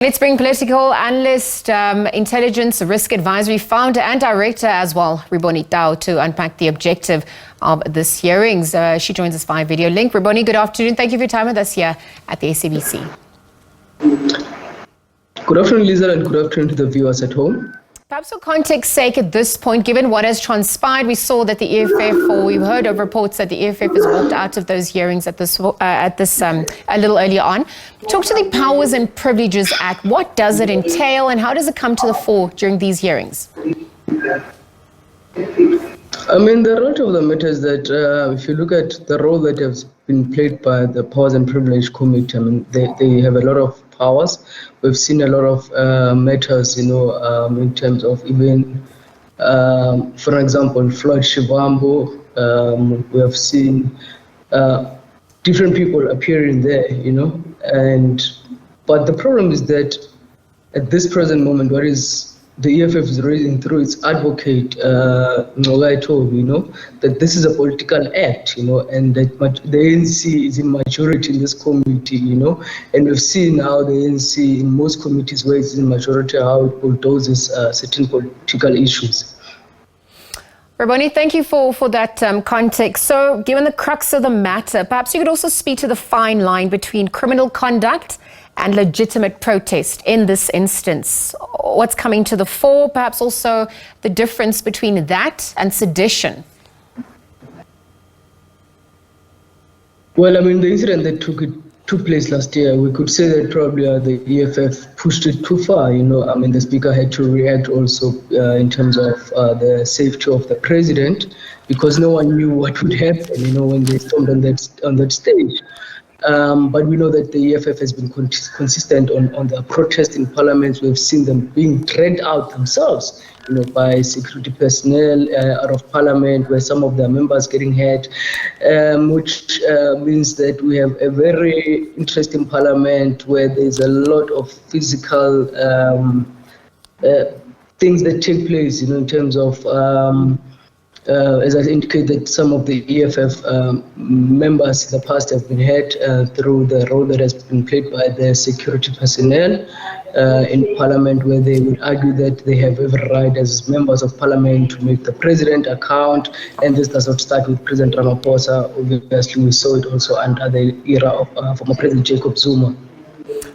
Let's bring political analyst, intelligence risk advisory founder and director as well, Rebone Tau, to unpack the objective of this hearings. She joins us via video link. Rebone, good afternoon. Thank you for your time with us here at the SABC. Good afternoon, Lisa, and good afternoon to the viewers at home. Perhaps for context sake at this point, given what has transpired, we saw that the EFF, or we've heard of reports that the EFF has walked out of those hearings a little earlier on. Talk to the Powers and Privileges Act. What does it entail and how does it come to the fore during these hearings? I mean, the root of the matter is that if you look at the role that has been played by the Powers and Privilege Committee, I mean, they have a lot of powers. We've seen a lot of matters, in terms of even, for example, Floyd Shivambu. We have seen different people appearing there, but the problem is that at this present moment, what is the EFF is raising through its advocate, that this is a political act, and that the ANC is in majority in this committee, and we've seen how the ANC in most committees where it's in majority, how it bulldozes certain political issues. Rebone, thank you for that context. So given the crux of the matter, perhaps you could also speak to the fine line between criminal conduct and legitimate protest in this instance. What's coming to the fore, perhaps also the difference between that and sedition? Well, I mean, the incident that took place last year, we could say that probably the EFF pushed it too far. I mean, the speaker had to react also in terms of the safety of the president, because no one knew what would happen, when they stormed on that stage. But we know that the EFF has been consistent on the protest in parliament. We've seen them being dragged out themselves, by security personnel out of parliament, where some of their members getting hurt, which means that we have a very interesting parliament where there's a lot of physical things that take place, in terms of as I indicated, some of the EFF members in the past have been hurt through the role that has been played by the security personnel in parliament, where they would argue that they have every right as members of parliament to make the president account, and this does not start with President Ramaphosa. Obviously, we saw it also under the era of former President Jacob Zuma.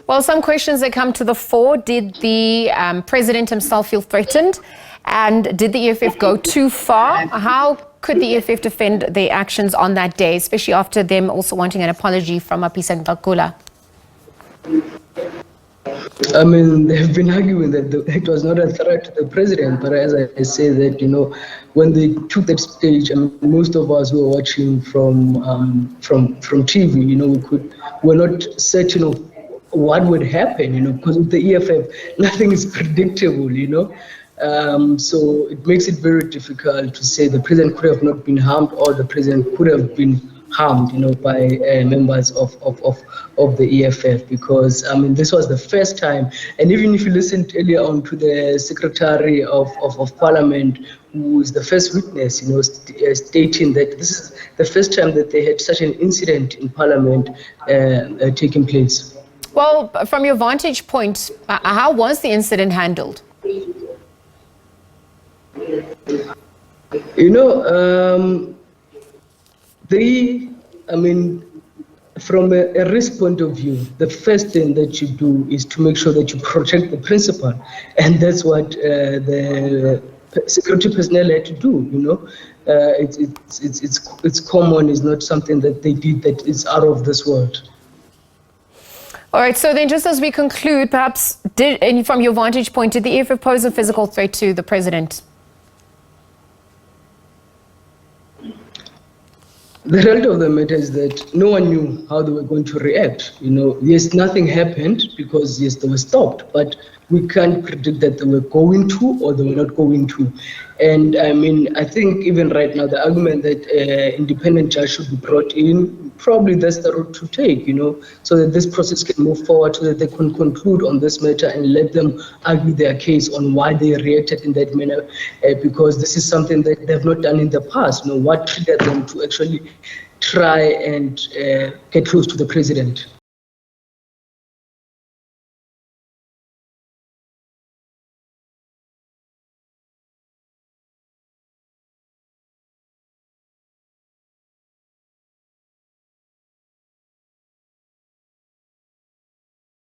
Well, some questions that come to the fore. Did the president himself feel threatened? And did the EFF go too far? How could the EFF defend their actions on that day, especially after them also wanting an apology from Apisa Nkakula? I mean, they've been arguing that it was not a threat to the president, but as I say that, when they took that stage, I mean, most of us were watching from TV, we're not certain of what would happen, because with the EFF, nothing is predictable, so it makes it very difficult to say the president could have not been harmed or the president could have been harmed, by members of the EFF, because I mean, this was the first time. And even if you listened earlier on to the Secretary of Parliament, who is the first witness, stating that this is the first time that they had such an incident in Parliament taking place. Well, from your vantage point, how was the incident handled? From a risk point of view, the first thing that you do is to make sure that you protect the principal, and that's what the security personnel had to do. It's common. It's not something that they did that is out of this world. All right, so then just as we conclude, perhaps, from your vantage point, did the EFF pose a physical threat to the president? The result of the matter is that no one knew how they were going to react. Yes, nothing happened because, yes, they were stopped, but we can't predict that they were going to or they were not going to. And I mean, I think even right now, the argument that independent judge should be brought in, probably that's the route to take, so that this process can move forward, so that they can conclude on this matter and let them argue their case on why they reacted in that manner, because this is something that they've not done in the past. What triggered them to actually try and get close to the president?